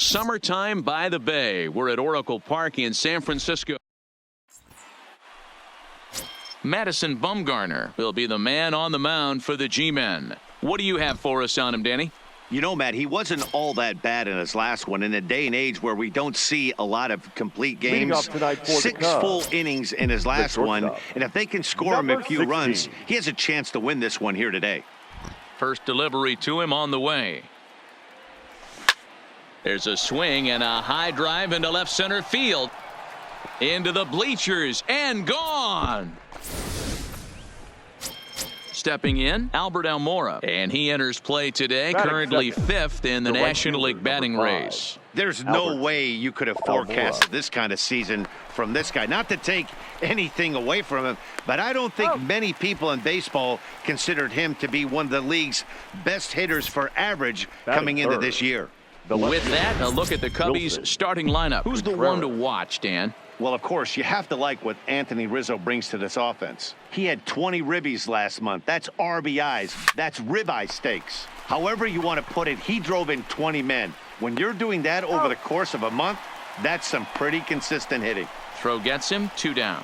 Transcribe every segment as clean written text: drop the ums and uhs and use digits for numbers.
Summertime by the Bay. We're at Oracle Park in San Francisco. Madison Bumgarner will be the man on the mound for the G-Men. What do you have for us on him, Danny? You know, Matt, he wasn't all that bad in his last one. In a day and age where we don't see a lot of complete games, 6 full innings in his last one. And if they can score him a few runs, he has a chance to win this one here today. First delivery to him on the way. There's a swing and a high drive into left center field. Into the bleachers and gone. Stepping in, Albert Almora, and he enters play today, currently 5th in the National League batting race. There's no way you could have forecasted this kind of season from this guy. Not to take anything away from him, but I don't think many people in baseball considered him to be one of the league's best hitters for average coming into this year. With that, a look at the Cubbies' starting lineup. Who's the one to watch, Dan? Well, of course, you have to like what Anthony Rizzo brings to this offense. He had 20 ribbies last month. That's RBIs. That's ribeye steaks. However you want to put it, he drove in 20 men. When you're doing that over the course of a month, that's some pretty consistent hitting. Throw gets him, 2 down.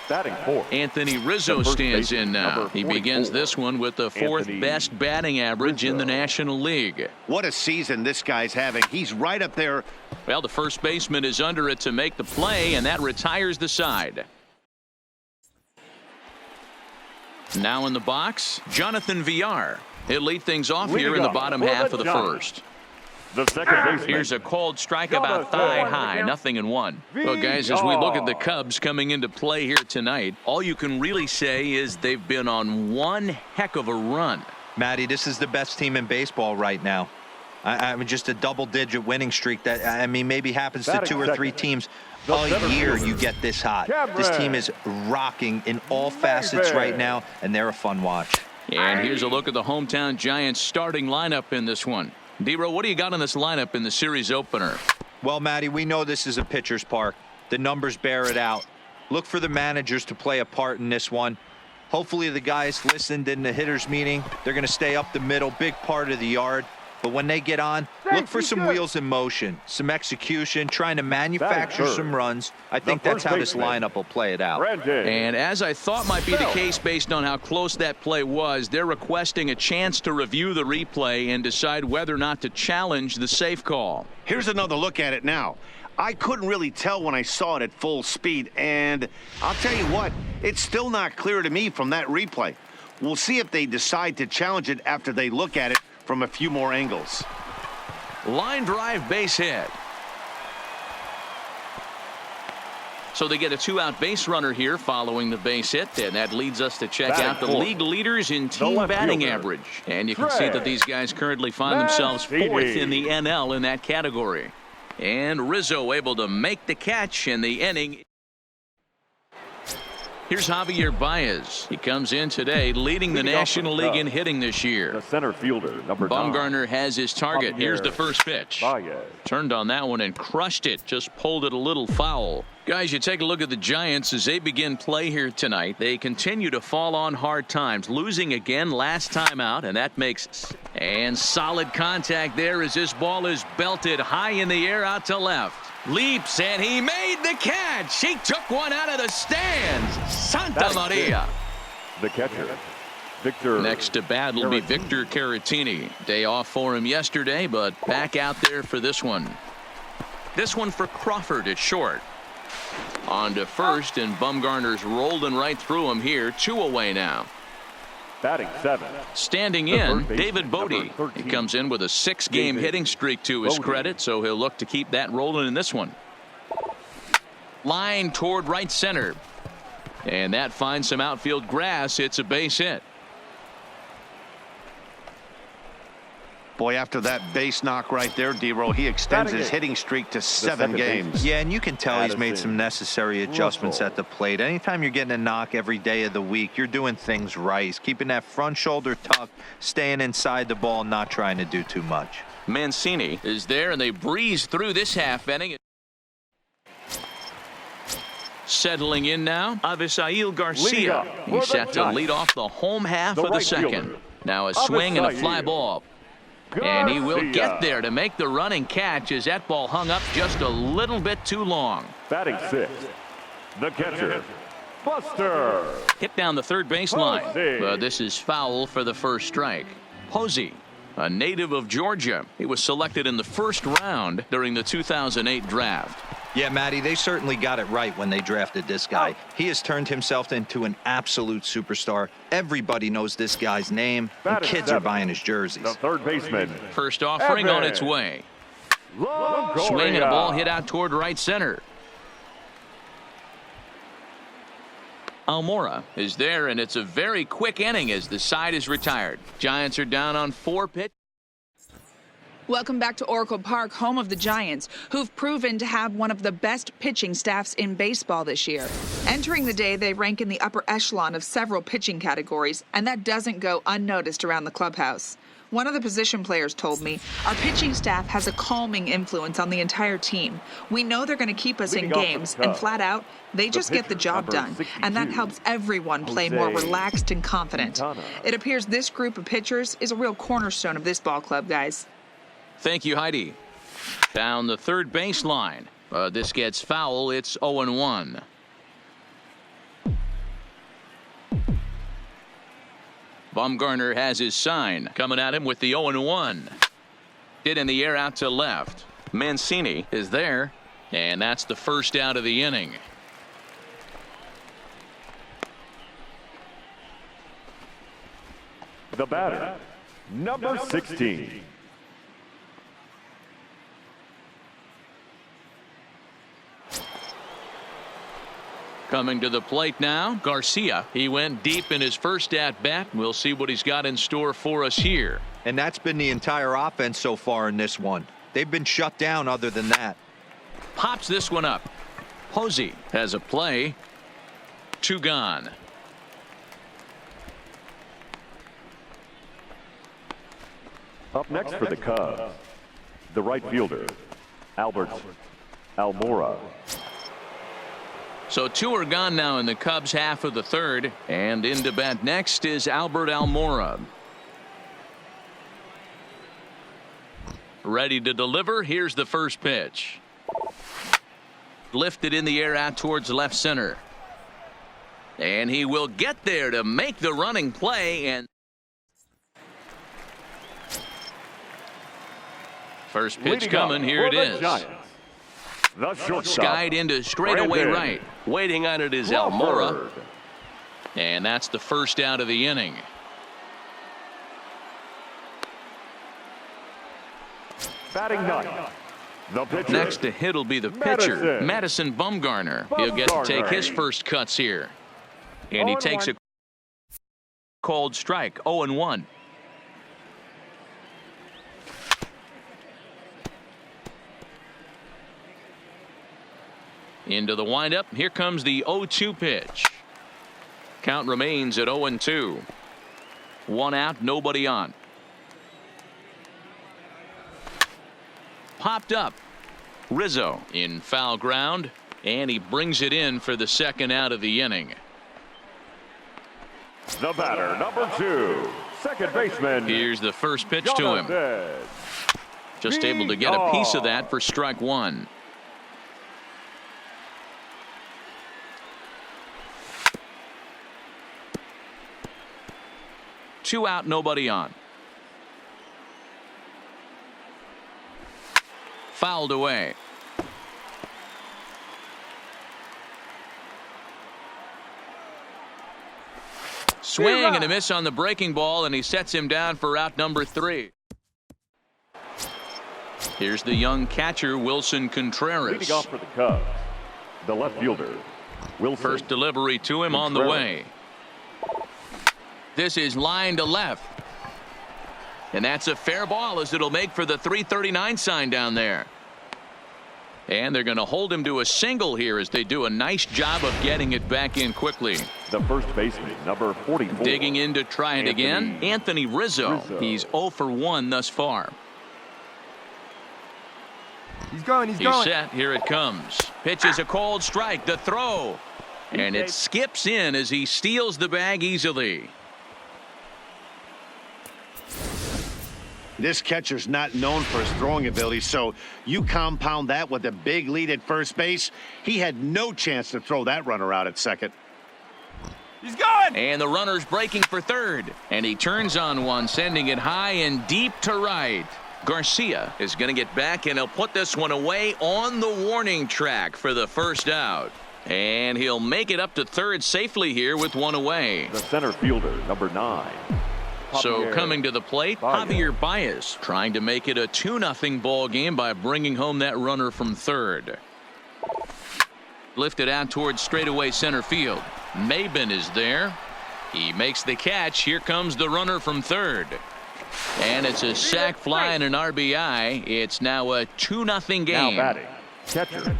Batting 4. Anthony Rizzo stands in now. He begins this one with the 4th best batting average in the National League. What a season this guy's having. He's right up there. Well, the first baseman is under it to make the play, and that retires the side. Now in the box, Jonathan Villar. He'll lead things off here in the bottom half of the first. The second baseman. Here's a called strike about thigh high, 0-1. Well, guys, as we look at the Cubs coming into play here tonight, all you can really say is they've been on one heck of a run. Matty, this is the best team in baseball right now. I mean, just a double-digit winning streak that, I mean, maybe happens to 2 or 3 teams all year. You get this hot. This team is rocking in all facets right now, and they're a fun watch. And here's a look at the hometown Giants starting lineup in this one. D-Row, what do you got on this lineup in the series opener? Well, Matty, we know this is a pitcher's park. The numbers bear it out. Look for the managers to play a part in this one. Hopefully the guys listened in the hitters meeting. They're going to stay up the middle, big part of the yard. But when they get on, look for some wheels in motion, some execution, trying to manufacture some runs. I think that's how this lineup will play it out. And as I thought might be the case based on how close that play was, they're requesting a chance to review the replay and decide whether or not to challenge the safe call. Here's another look at it now. I couldn't really tell when I saw it at full speed, and I'll tell you what, it's still not clear to me from that replay. We'll see if they decide to challenge it after they look at it from a few more angles. Line drive, base hit. So they get a 2-out base runner here following the base hit, and that leads us to check out the league leaders in team batting average. And you can see that these guys currently find themselves 4th in the NL in that category. And Rizzo able to make the catch in the inning. Here's Javier Baez. He comes in today leading the National League in hitting this year. The center fielder, number 9. Bumgarner has his target. Here's the first pitch. Baez. Turned on that one and crushed it. Just pulled it a little foul. Guys, you take a look at the Giants as they begin play here tonight. They continue to fall on hard times, losing again last time out, and that makes and solid contact there as this ball is belted high in the air out to left. Leaps, and he made the catch. He took one out of the stands. Santa Maria. The catcher, Victor. Next to bat will be Victor Caratini. Day off for him yesterday, but back out there for this one. This one for Crawford at short. On to first, and Bumgarner's rolling right through him here. 2 away now. Batting 7. Standing in, David Bodie. He comes in with a 6-game hitting streak to his credit, so he'll look to keep that rolling in this one. Line toward right center. And that finds some outfield grass. It's a base hit. Boy, after that base knock right there, D-Row, he extends his hitting streak to 7 games. Yeah, and you can tell he's made some necessary adjustments at the plate. Anytime you're getting a knock every day of the week, you're doing things right. He's keeping that front shoulder tucked, staying inside the ball, not trying to do too much. Mancini is there, and they breeze through this half inning. Settling in now, Avisail Garcia. He's set to lead off the home half of the second. Now a swing and a fly ball. And he will Garcia. get there to make the running catch as that ball hung up just a little bit too long. Batting 6th, the catcher, Buster. Hit down the third baseline. Posey. But this is foul for the first strike. Posey, a native of Georgia. He was selected in the first round during the 2008 draft. Yeah, Matty, they certainly got it right when they drafted this guy. He has turned himself into an absolute superstar. Everybody knows this guy's name, and Batting kids are 7th, buying his the jerseys. third baseman, First offering on its Evans. way. Longoria. Swing and a ball hit out toward right center. Almora is there, and it's a very quick inning as the side is retired. Giants are down on 4 pitches. Welcome back to Oracle Park, home of the Giants, who've proven to have one of the best pitching staffs in baseball this year. Entering the day, they rank in the upper echelon of several pitching categories, and that doesn't go unnoticed around the clubhouse. One of the position players told me, our pitching staff has a calming influence on the entire team. We know they're going to keep us in Leading off games, the and flat out, they just get the pitcher, job number done. And that 62, helps everyone play more Jose relaxed and confident. Quintana. It appears this group of pitchers is a real cornerstone of this ball club, guys. Thank you, Heidi. Down the third baseline. This gets foul. It's 0-1. Bumgarner has his sign. Coming at him with the 0-1. Hit in the air out to left. Mancini is there. And that's the first out of the inning. The batter, number 16. Coming to the plate now, Garcia. He went deep in his first at-bat. We'll see what he's got in store for us here. And that's been the entire offense so far in this one. They've been shut down other than that. Pops this one up. Posey has a play. 2 gone. Up next for the Cubs, the right fielder, Albert Almora. So 2 are gone now in the Cubs half of the third. And into bat next is Albert Almora. Ready to deliver. Here's the first pitch. Lifted in the air out towards left center. And he will get there to make the running play. And first pitch Leading coming. up Here it for the is. Giants, the shortstop, Skied into straightaway Brandon right. Waiting on it is Crawford. Almora. And that's the first out of the inning. Batting 9, the pitcher. Next to hit will be the pitcher, Madison Bumgarner. He'll get to take his first cuts here. And he takes a cold strike, 0-1. Into the windup. Here comes the 0-2 pitch. Count remains at 0-2. 1 out, nobody on. Popped up. Rizzo in foul ground, and he brings it in for the second out of the inning. The batter, number 2, second baseman. Here's the first pitch to him. Jonathan Just able to get a piece of that for strike 1. Two out, nobody on. Fouled away. Swing and a miss on the breaking ball, and he sets him down for out number 3. Here's the young catcher, Wilson Contreras. leading off for the Cubs, the left fielder, Wilson. First delivery to him on the way. This is line to left. And that's a fair ball, as it'll make for the 339 sign down there. And they're going to hold him to a single here as they do a nice job of getting it back in quickly. The first baseman, number 44. Digging in to try it again, Anthony Rizzo. He's 0 for 1 thus far. He's going. He's set. Here it comes. Pitches a cold strike. The throw. And it skips in as he steals the bag easily. This catcher's not known for his throwing ability, so you compound that with a big lead at first base. He had no chance to throw that runner out at second. He's gone! And the runner's breaking for third. And he turns on one, sending it high and deep to right. Garcia is going to get back, and he'll put this one away on the warning track for the first out. And he'll make it up to third safely here with one away. The center fielder, number 9. So coming to the plate, Javier Baez trying to make it a 2-0 ball game by bringing home that runner from third. Lifted out towards straightaway center field. Maben is there. He makes the catch. Here comes the runner from third. And it's a sac fly and an RBI. It's now a 2-0 game. Now batting, catcher,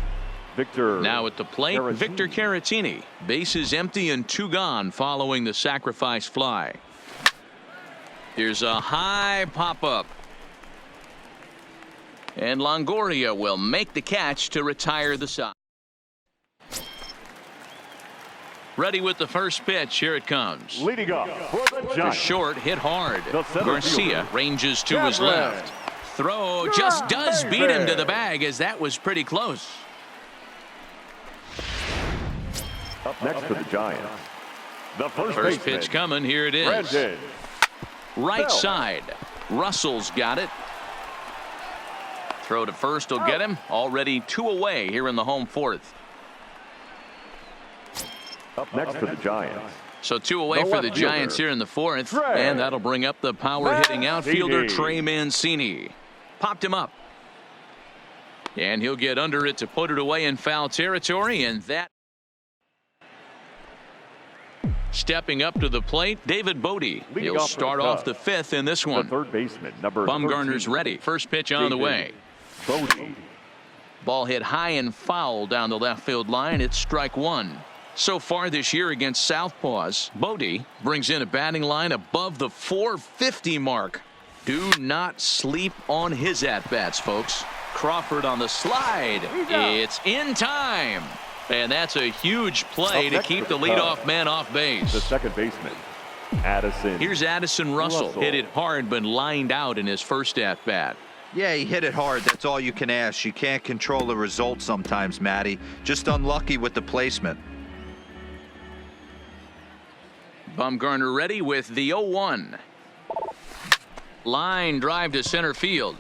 Victor. Now at the plate, Caratini. Victor Caratini. Bases empty and 2 gone following the sacrifice fly. Here's a high pop-up. And Longoria will make the catch to retire the side. Ready with the first pitch. Here it comes. Leading up for the To Giants. short, hit hard. The center Garcia fielder, ranges to his Cameron. left. Throw just does beat him to the bag, as that was pretty close. Up next for the Giants. The first First baseman, pitch coming. Here it is. Brandon. Right Bell. side. Russell's got it. Throw to first will get him. Already 2 away here in the home fourth. Up next for the Giants. So 2 away The for the left fielder, Giants here in the fourth. Trey And that'll bring up the power-hitting outfielder, Mancini. Trey Mancini. Popped him up. And he'll get under it to put it away in foul territory. And that. Stepping up to the plate, David Bodie. Leading He'll off for the start off Cubs. the fifth in this The one. third baseman, number Bumgarner's 13, ready. First pitch on the way. Bodie. Ball hit high and foul down the left field line. It's strike one. So far this year against Southpaws, Bodie brings in a batting line above the 450 mark. Do not sleep on his at-bats, folks. Crawford on the slide. It's in time. And that's a huge play Up to next keep for the the leadoff Cubs. man off base. The second baseman, Addison. Here's Addison Russell. Russell. Hit it hard but lined out in his first at-bat. Yeah, he hit it hard. That's all you can ask. You can't control the result sometimes, Matty. Just unlucky with the placement. Bumgarner ready with the 0-1. Line drive to center field.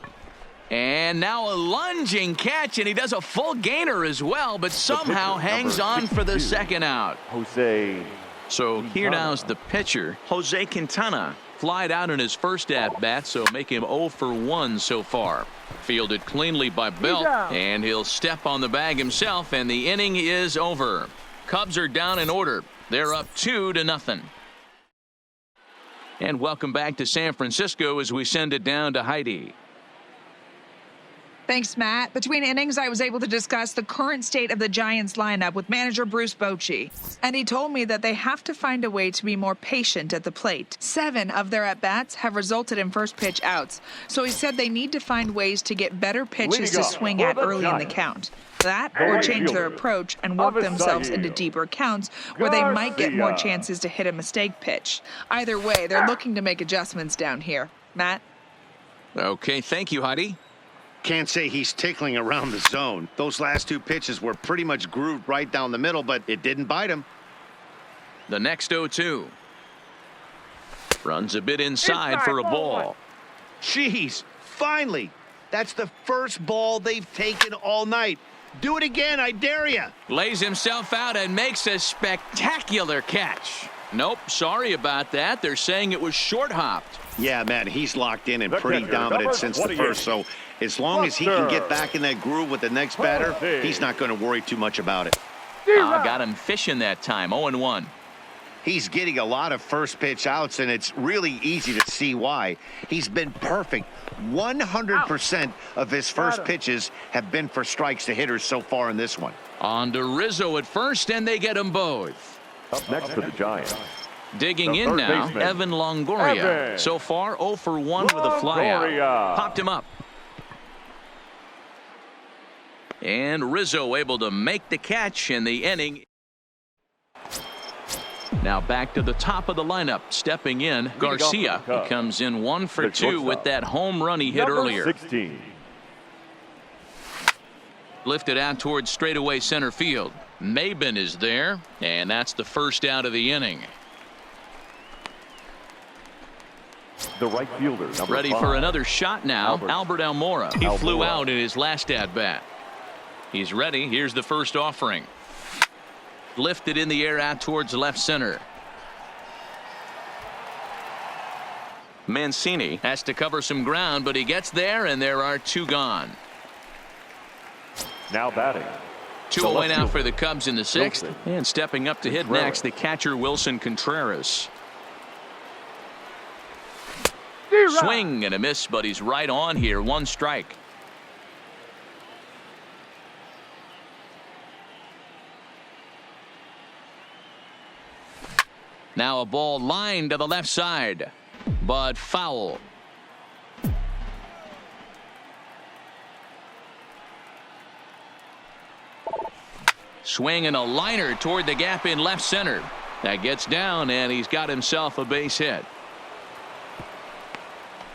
And now a lunging catch, and he does a full gainer as well, but somehow pitcher, hangs number on for the 62, second out. Jose. So here now's the pitcher, Jose Quintana. Flied out in his first at-bat, so make him 0 for 1 so far. Fielded cleanly by Belt, and he'll step on the bag himself, and the inning is over. Cubs are down in order. They're up 2-0. And welcome back to San Francisco as we send it down to Heidi. Thanks, Matt. Between innings, I was able to discuss the current state of the Giants lineup with manager Bruce Bochy. And he told me that they have to find a way to be more patient at the plate. 7 of their at-bats have resulted in first pitch outs. So he said they need to find ways to get better pitches to swing at early in the count. That or change their approach and work themselves into deeper counts where they might get more chances to hit a mistake pitch. Either way, they're looking to make adjustments down here. Matt? Okay, thank you, Heidi. Can't say he's tickling around the zone. Those last 2 pitches were pretty much grooved right down the middle, but it didn't bite him. The next 0-2. Runs a bit inside for a ball. Jeez, finally. That's the first ball they've taken all night. Do it again, I dare you. Lays himself out and makes a spectacular catch. Nope, sorry about that. They're saying it was short hopped. Yeah, man, he's locked in and The pretty catcher, dominant number since the 28. first. So as long as he can get back in that groove with the next batter, he's not going to worry too much about it. Got him fishing that time. 0-1. He's getting a lot of first pitch outs, and it's really easy to see why. He's been perfect. 100% of his first pitches have been for strikes to hitters so far in this one. On to Rizzo at first, and they get them both. Up next for the Giants. Digging The in third now, baseman, Evan Longoria. Evan So far, 0 for 1 with a flyout. Longoria. Popped him up. And Rizzo able to make the catch in the inning. Now back to the top of the lineup. Stepping in, Garcia. He comes in 1 for 2 with that home run he hit earlier. 16. Lifted out towards straightaway center field. Maben is there, and that's the first out of the inning. The right fielder, number Ready 5. for another shot now, Albert Almora. He flew out in his last at-bat. He's ready. Here's the first offering. Lifted in the air out towards left center. Mancini has to cover some ground, but he gets there, and there are 2 gone. Now batting. 2 away now for the Cubs in the 6th. And stepping up to hit next, the catcher Wilson Contreras. Swing and a miss, but he's right on here. 1 strike. Now a ball lined to the left side, but foul. Swing and a liner toward the gap in left center. That gets down, and he's got himself a base hit.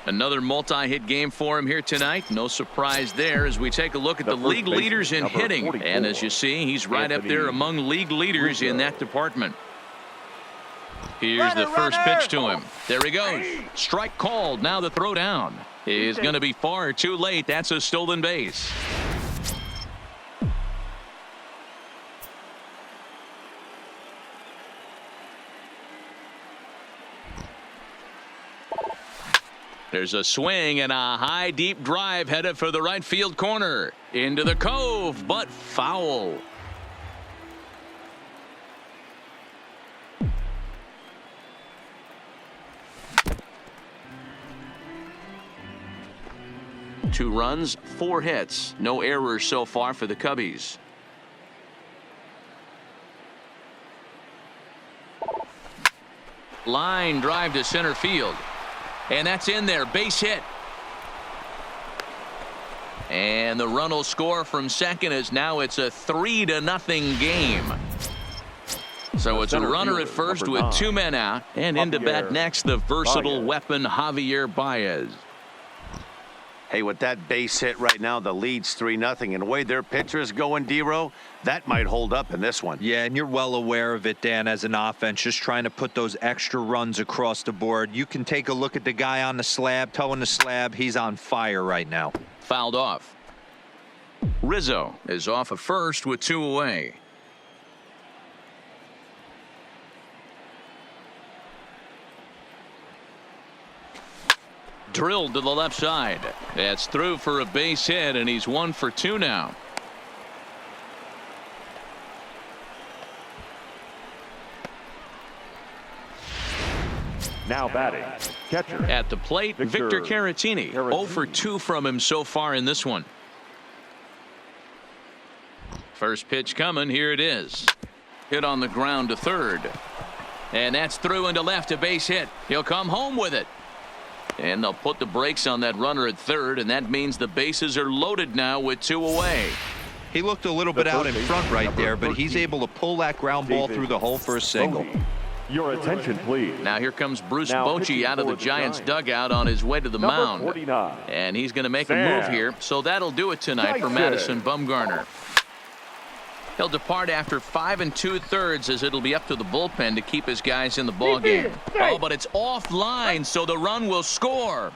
Another multi-hit game for him here tonight. No surprise there as we take a look at the league leaders in hitting. 44. And as you see, he's right up there among league leaders in that department. Here's the first pitch to him. There he goes. Strike called. Now the throw down is going to be far too late. That's a stolen base. There's a swing and a high deep drive headed for the right field corner. Into the cove, but foul. Two runs, 4 hits. No errors so far for the Cubbies. Line drive to center field. And that's in there. Base hit. And the run will score from second as now it's a 3-0 game. So it's a runner at first with 2 men out. And into bat next, the versatile weapon Javier Baez. Hey, with that base hit right now, the lead's 3-0. And the way their pitcher is going, D-Row, that might hold up in this one. Yeah, and you're well aware of it, Dan, as an offense, just trying to put those extra runs across the board. You can take a look at the guy on the slab, towing the slab. He's on fire right now. Fouled off. Rizzo is off at first with 2 away. Drilled to the left side. That's through for a base hit, and he's 1 for 2 now. Now batting. Catcher. At the plate, Victor Caratini. 0 for 2 from him so far in this one. First pitch coming. Here it is. Hit on the ground to third. And that's through into left, a base hit. He'll come home with it. And they'll put the brakes on that runner at third, and that means the bases are loaded now with 2 away. He looked a little bit out in front right there, but he's able to pull that ground ball through the hole for a single. Your attention, please. Now here comes Bruce Bochy out of the Giants dugout on his way to the mound. 49. And he's going to make a move here, so that'll do it tonight for Madison Bumgarner. He'll depart after 5 2/3 as it'll be up to the bullpen to keep his guys in the ballgame. Oh, but it's offline, so the run will score.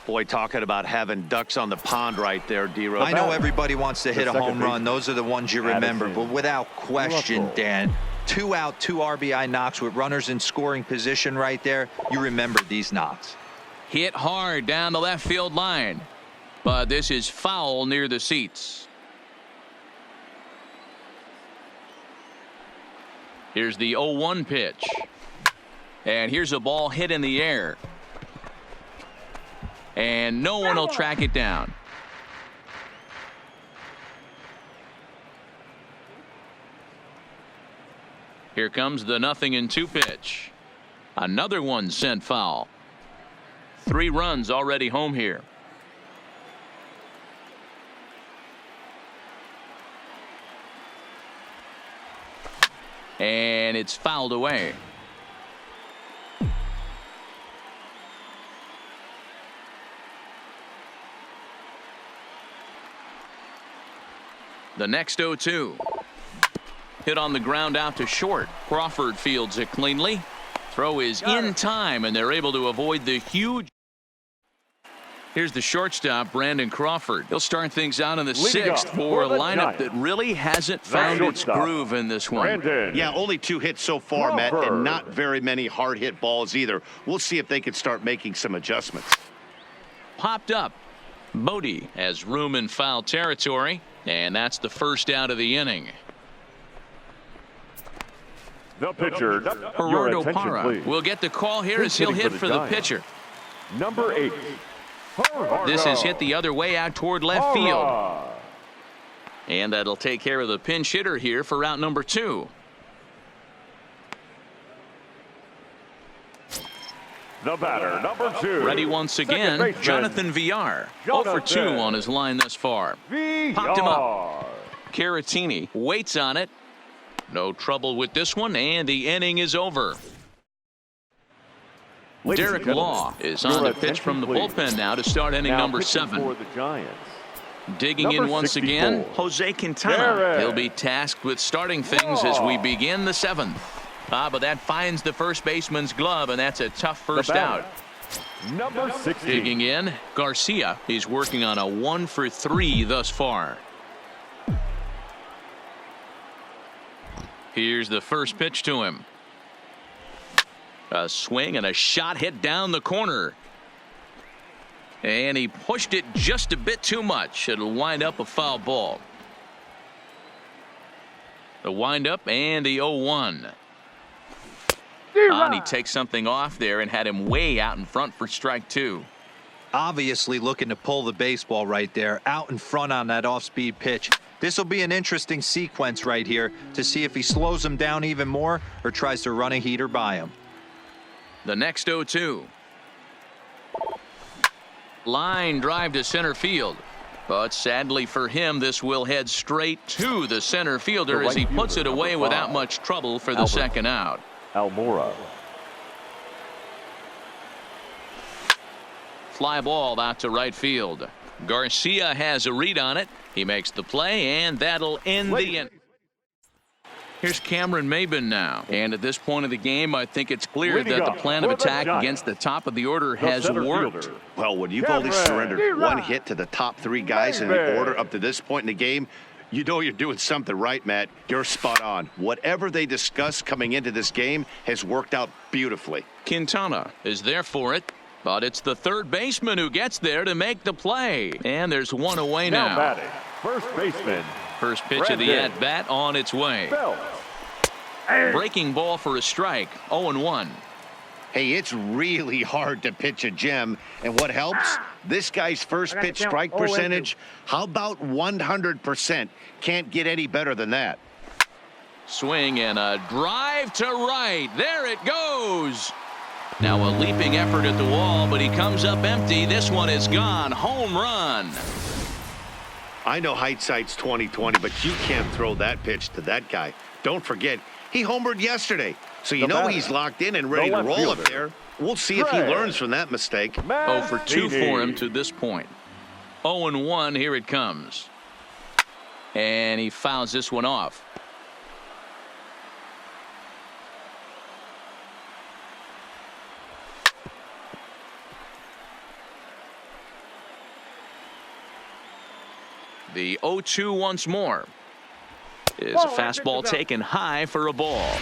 Boy, talking about having ducks on the pond right there, D-Row. I know everybody wants to hit a home run. Those are the ones you remember. But without question, Dan, 2 out, 2 RBI knocks with runners in scoring position right there. You remember these knocks. Hit hard down the left field line. But this is foul near the seats. Here's the 0-1 pitch. And here's a ball hit in the air. And no one will track it down. Here comes the 0-2 pitch. Another one sent foul. 3 runs already home here. And it's fouled away. The next 0-2. Hit on the ground out to short. Crawford fields it cleanly. Throw is in time, and they're able to avoid the huge. Here's the shortstop, Brandon Crawford. He'll start things out in the sixth for a lineup that really hasn't found its groove in this one. Yeah, only 2 hits so far, Matt, and not very many hard hit balls either. We'll see if they can start making some adjustments. Popped up. Bodie has room in foul territory, and that's the first out of the inning. The pitcher, Gerardo Parra will get the call here as he'll hit for the pitcher. Number 8. This is hit the other way out toward left field. And that'll take care of the pinch hitter here for out number 2. The batter, number 2. Ready once again, Jonathan Villar. 0 for 2 on his line thus far. Popped him up. Caratini waits on it. No trouble with this one, and the inning is over. Derek Law is on to pitch from the bullpen now to start inning number 7. Digging in once again, Jose Quintana. He'll be tasked with starting things as we begin the 7th. But that finds the first baseman's glove, and that's a tough first out. Number 16. Digging in, Garcia. He's working on a 1 for 3 thus far. Here's the first pitch to him. A swing and a shot hit down the corner. And he pushed it just a bit too much. It'll wind up a foul ball. The windup and the 0-1. And he takes something off there and had him way out in front for strike 2. Obviously looking to pull the baseball right there, out in front on that off-speed pitch. This will be an interesting sequence right here to see if he slows him down even more or tries to run a heater by him. The next 0-2. Line drive to center field. But sadly for him, this will head straight to the center fielder as he puts it away without much trouble for the second out. Almora. Fly ball out to right field. Garcia has a read on it. He makes the play, and that'll end the inning. Here's Cameron Maybin now. And at this point of the game, I think it's clear that the plan of attack against the top of the order has worked. Well, when you've only surrendered 1 hit to the top 3 guys in the order up to this point in the game, you know you're doing something right, Matt. You're spot on. Whatever they discussed coming into this game has worked out beautifully. Quintana is there for it, but it's the third baseman who gets there to make the play. And there's 1 away now. Batting, first baseman. First pitch of the at-bat on its way. Breaking ball for a strike. 0-1. Hey, it's really hard to pitch a gem. And what helps? This guy's first pitch strike percentage, how about 100%? Can't get any better than that. Swing and a drive to right. There it goes. Now a leaping effort at the wall, but he comes up empty. This one is gone. Home run. I know hindsight's 20/20, but you can't throw that pitch to that guy. Don't forget, he homered yesterday. So you know he's locked in and ready to roll up there. We'll see if he learns from that mistake. 0 for 2 for him to this point. 0-1, here it comes. And he fouls this one off. The 0-2 once more. Is a fastball taken high for a ball.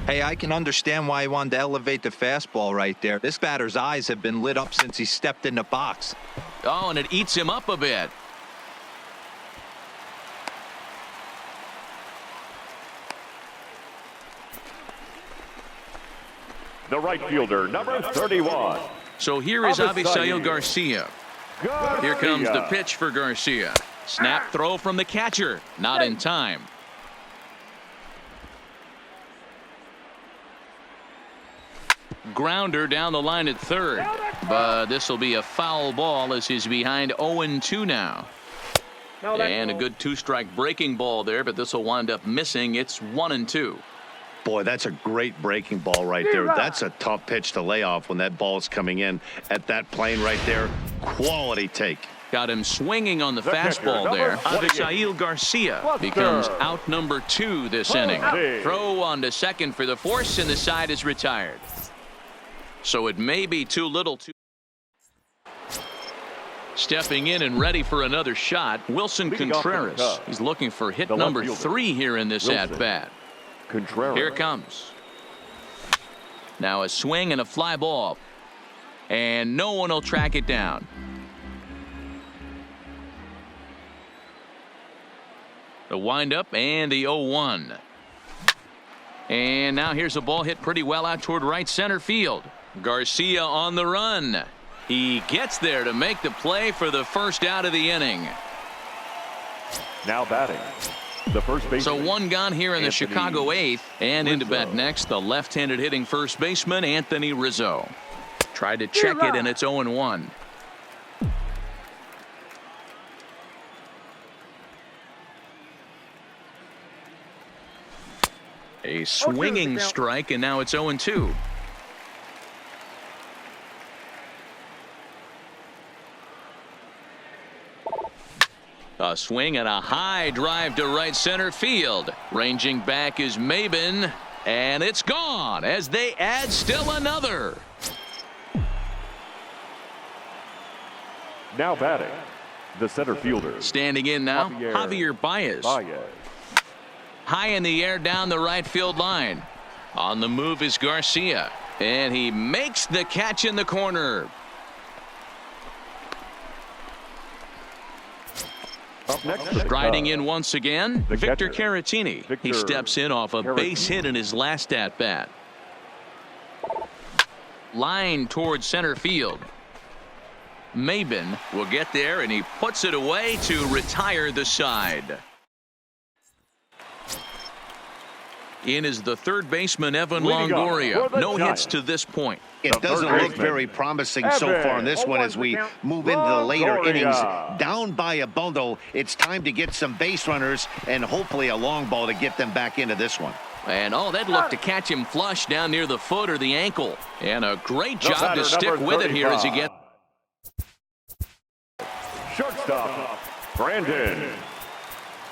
Hey, I can understand why he wanted to elevate the fastball right there. This batter's eyes have been lit up since he stepped in the box. Oh, and it eats him up a bit. The right fielder, number 31. So here is Avisail Garcia. Here comes the pitch for Garcia. Snap throw from the catcher. Not in time. Grounder down the line at third. But this will be a foul ball as he's behind 0-2 now. And a good 2-strike breaking ball there, but this will wind up missing. It's 1-2. Boy, that's a great breaking ball right there. That's a tough pitch to lay off when that ball is coming in at that plane right there. Quality take. Got him swinging on the fastball there. Avisail Garcia becomes out number 2 this inning. Throw on to second for the force, and the side is retired. So it may be too little too. Stepping in and ready for another shot, Wilson Contreras. He's looking for hit number 3 here in this at-bat. Here it comes. Now a swing and a fly ball. And no one will track it down. The windup and the 0-1. And now here's a ball hit pretty well out toward right center field. Garcia on the run. He gets there to make the play for the first out of the inning. Now batting, the first baseman. So one gone here in the Chicago 8th. And into bat next, the left-handed hitting first baseman, Anthony Rizzo. Tried to check it, and it's 0-1. A swinging strike, and now it's 0-2. A swing and a high drive to right center field. Ranging back is Maben, and it's gone as they add still another. Now batting, the center fielder. Standing in now, Javier Baez. High in the air down the right field line. On the move is Garcia, and he makes the catch in the corner. Up next, Striding in once again, Victor catcher, Caratini. He steps in off a base hit in his last at-bat. Line towards center field. Maben will get there, and he puts it away to retire the side. In is the third baseman, Evan Longoria. No hits to this point. It doesn't look very promising so far in this one as we move into the later innings. Down by a bundle, it's time to get some base runners and hopefully a long ball to get them back into this one. And they'd look to catch him flush down near the foot or the ankle. And a great job to stick with it here as he gets. Shortstop, Brandon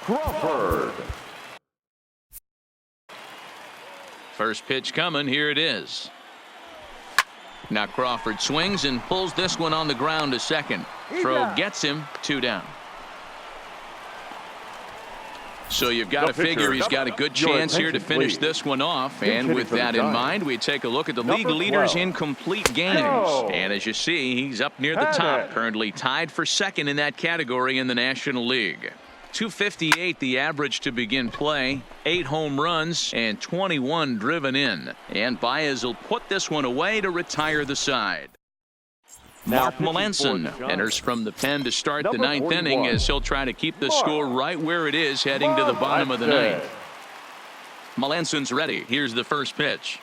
Crawford. First pitch coming. Here it is. Now Crawford swings and pulls this one on the ground to second. Throw gets him, 2 down. So you've got to figure he's got a good chance here to finish this one off. And with that in mind, we take a look at the league leaders in complete games. And as you see, he's up near the top, currently tied for second in that category in the National League. 258 the average to begin play, 8 home runs and 21 driven in. And Baez will put this one away to retire the side. Mark Melanson enters from the pen to start the 9th inning as he'll try to keep the score right where it is heading to the bottom of the 9th. Melanson's ready. Here's the first pitch.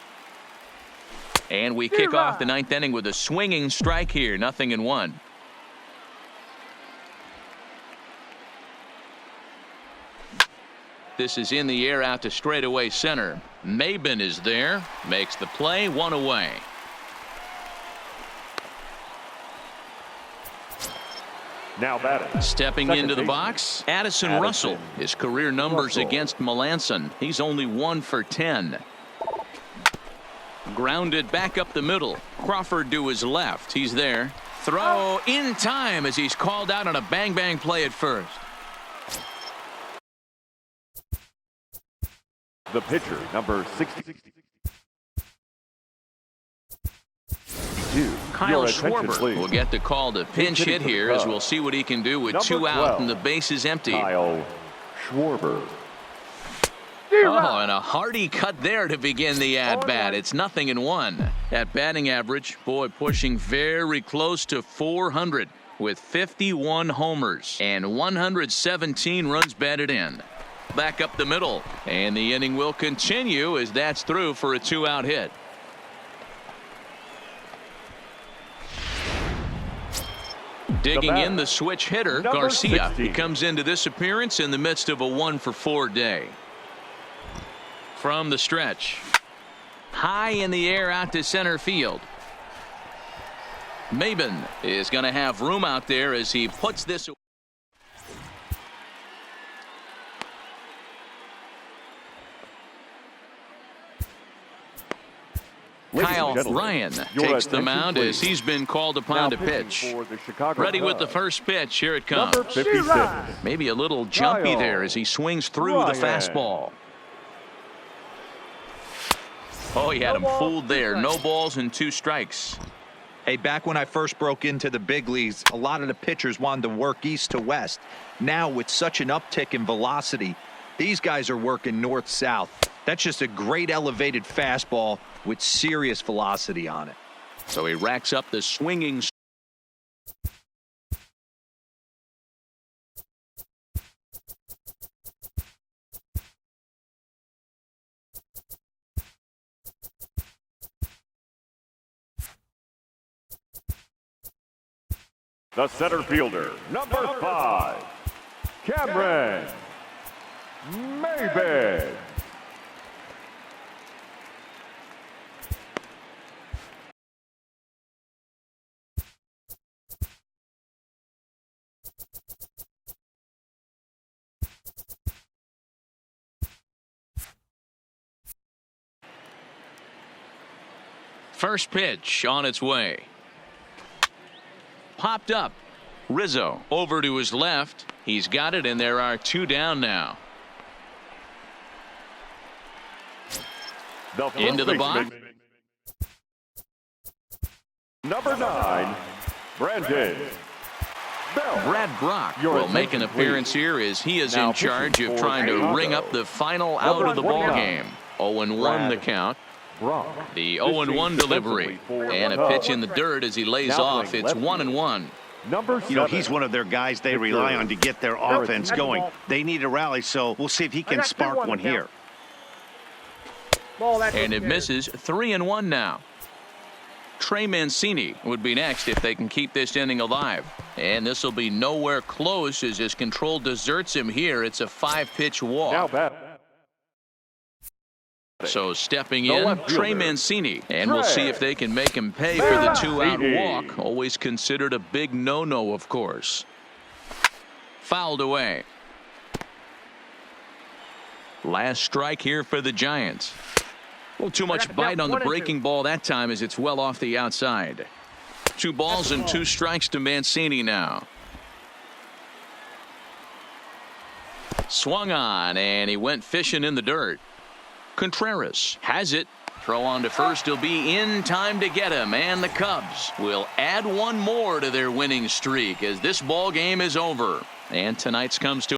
And we kick off the 9th inning with a swinging strike here, 0-1. This is in the air out to straightaway center. Maben is there, makes the play, 1 away. Now batting. Stepping into the box, Addison Russell. His career numbers against Melanson. He's only 1 for 10. Grounded back up the middle. Crawford to his left. He's there. Throw in time as he's called out on a bang-bang play at first. The pitcher, number 62. Kyle Schwarber will get the call to pinch hit here as we'll see what he can do with 2 out and the base is empty. Kyle Schwarber. Oh, and a hearty cut there to begin the at-bat. It's 0-1. That batting average, boy, pushing very close to 400 with 51 homers and 117 runs batted in. Back up the middle, and the inning will continue as that's through for a 2-out hit. Digging in the switch hitter, Garcia. He comes into this appearance in the midst of a 1-for-4 day. from the stretch. High in the air out to center field. Maben is going to have room out there as he puts this. Kyle Ryan takes the mound as he's been called upon to pitch. Ready with the first pitch. Here it comes. Maybe a little jumpy there as he swings through the fastball. Oh, he had him fooled there. No balls and 2 strikes. Hey, back when I first broke into the big leagues, a lot of the pitchers wanted to work east to west. Now, with such an uptick in velocity, these guys are working north-south. That's just a great elevated fastball with serious velocity on it. So he racks up the swinging. The center fielder, number 5, Cameron Maben. First pitch on its way. Popped up. Rizzo over to his left. He's got it, and there are 2 down now. Into the box. Number 9, Brandon Bell. Brad Brock will make an appearance here as he is in charge of trying to ring up the final out of the ball game. 0-1 the count. The 0-1 delivery and a pitch in the dirt as he lays off. It's 1-1. You know, he's one of their guys they rely on to get their offense going. They need a rally, so we'll see if he can spark one here. And it misses. 3-1 now. Trey Mancini would be next if they can keep this inning alive. And this will be nowhere close as his control deserts him here. It's a 5-pitch walk. So stepping in, Trey Mancini. And we'll see if they can make him pay for the 2-out walk. Always considered a big no-no, of course. Fouled away. Last strike here for the Giants. A little too much bite on the breaking ball that time as it's well off the outside. 2 balls and 2 strikes to Mancini now. Swung on, and he went fishing in the dirt. Contreras has it. Throw on to first. He'll be in time to get him, and the Cubs will add 1 more to their winning streak as this ball game is over. And tonight's comes to